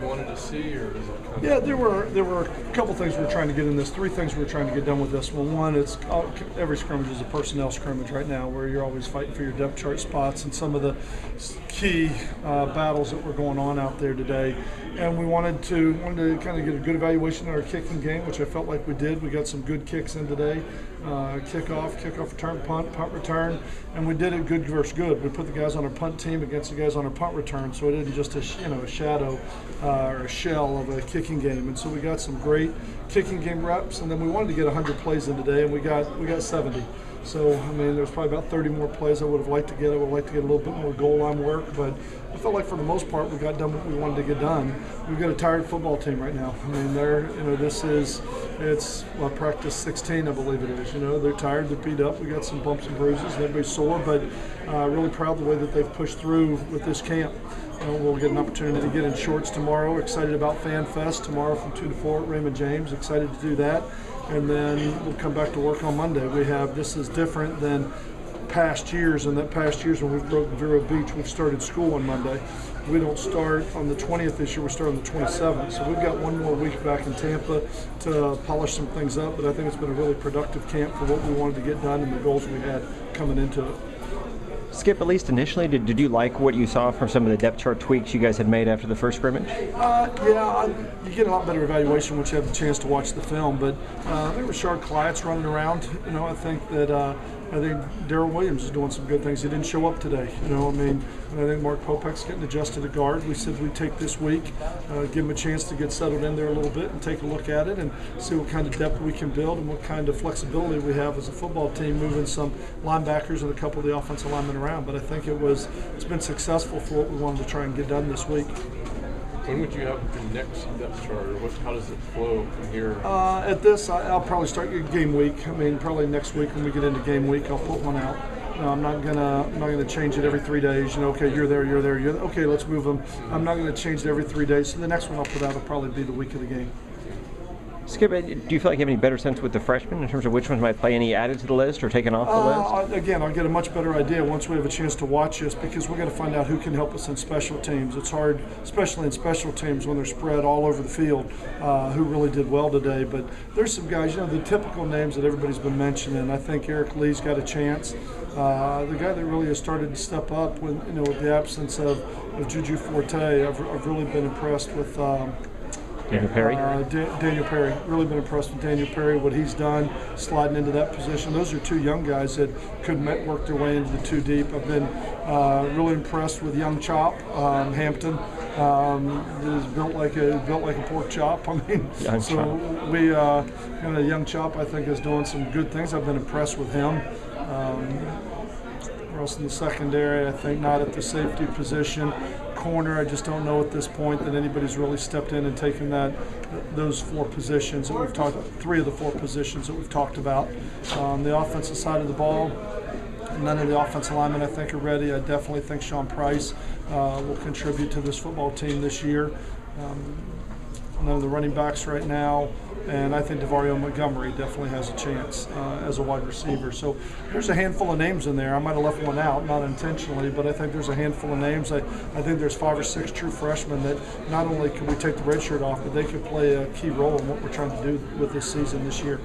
wanted to see, or is it kind of? Yeah, there were a couple things we were trying to get in this. Three things we were trying to get done with this one. One, it's every scrimmage is a personnel scrimmage right now, where you're always fighting for your depth chart spots and some of the key battles that were going on out there today. And we wanted to kind of get a good evaluation of our kicking game, which I felt like we did. We got some good kicks in today. Kickoff return, punt return, and we did it good versus good. We put the guys on our punt team against the guys on our punt return, so it isn't just a shadow or a shell of a kicking game. And so we got some great kicking game reps, and then we wanted to get 100 plays in today, and we got 70. So, I mean, there's probably about 30 more plays I would have liked to get. I would have liked to get a little bit more goal line work, but I felt like for the most part we got done what we wanted to get done. We've got a tired football team right now. I mean, it's practice 16, I believe it is. They're tired, they're beat up. We got some bumps and bruises, and everybody's sore, but really proud of the way that they've pushed through with this camp. We'll get an opportunity to get in shorts tomorrow. Excited about Fan Fest tomorrow from 2 to 4 at Raymond James. Excited to do that. And then we'll come back to work on Monday. This is different than past years. In that past years when we've broken Vero Beach, we've started school on Monday. We don't start on the 20th this year, we start on the 27th. So we've got one more week back in Tampa to polish some things up, but I think it's been a really productive camp for what we wanted to get done and the goals we had coming into it. Skip, at least initially, did you like what you saw from some of the depth chart tweaks you guys had made after the first scrimmage? You get a lot better evaluation once you have the chance to watch the film, but there were Rashard Clyatt's running around. I think Darrell Williams is doing some good things. He didn't show up today. And I think Mark Popek's getting adjusted to guard. We said we'd take this week, give him a chance to get settled in there a little bit and take a look at it and see what kind of depth we can build and what kind of flexibility we have as a football team, moving some linebackers and a couple of the offensive linemen around. But I think it's been successful for what we wanted to try and get done this week. When would you have the next depth chart, or how does it flow from here? At this, I'll probably start game week. I mean, probably next week when we get into game week, I'll put one out. I'm not gonna change it every 3 days. Okay, you're there. Okay, let's move them. I'm not gonna change it every 3 days. So the next one I'll put out will probably be the week of the game. Skip, do you feel like you have any better sense with the freshmen in terms of which ones might play, any added to the list or taken off the list? Again, I'll get a much better idea once we have a chance to watch this, because we're going to find out who can help us in special teams. It's hard, especially in special teams when they're spread all over the field, who really did well today. But there's some guys, the typical names that everybody's been mentioning. I think Eric Lee's got a chance. The guy that really has started to step up with the absence of Juju Forte, I've really been impressed with. Daniel Perry? Daniel Perry. Really been impressed with Daniel Perry, what he's done, sliding into that position. Those are two young guys that could work their way into the two deep. I've been really impressed with young Chop, Hampton. He's built like a pork chop. I mean, young Chop, I think, is doing some good things. I've been impressed with him. Else in the secondary, I think not at the safety position. Corner, I just don't know at this point that anybody's really stepped in and taken those 4 positions that we've talked, 3 of the 4 positions that we've talked about. On the offensive side of the ball, none of the offensive linemen I think are ready. I definitely think Sean Price will contribute to this football team this year. None of the running backs right now, and I think DeVario Montgomery definitely has a chance as a wide receiver. So there's a handful of names in there. I might have left one out, not intentionally, but I think there's a handful of names. I think there's 5 or 6 true freshmen that not only can we take the red shirt off, but they could play a key role in what we're trying to do with this season this year.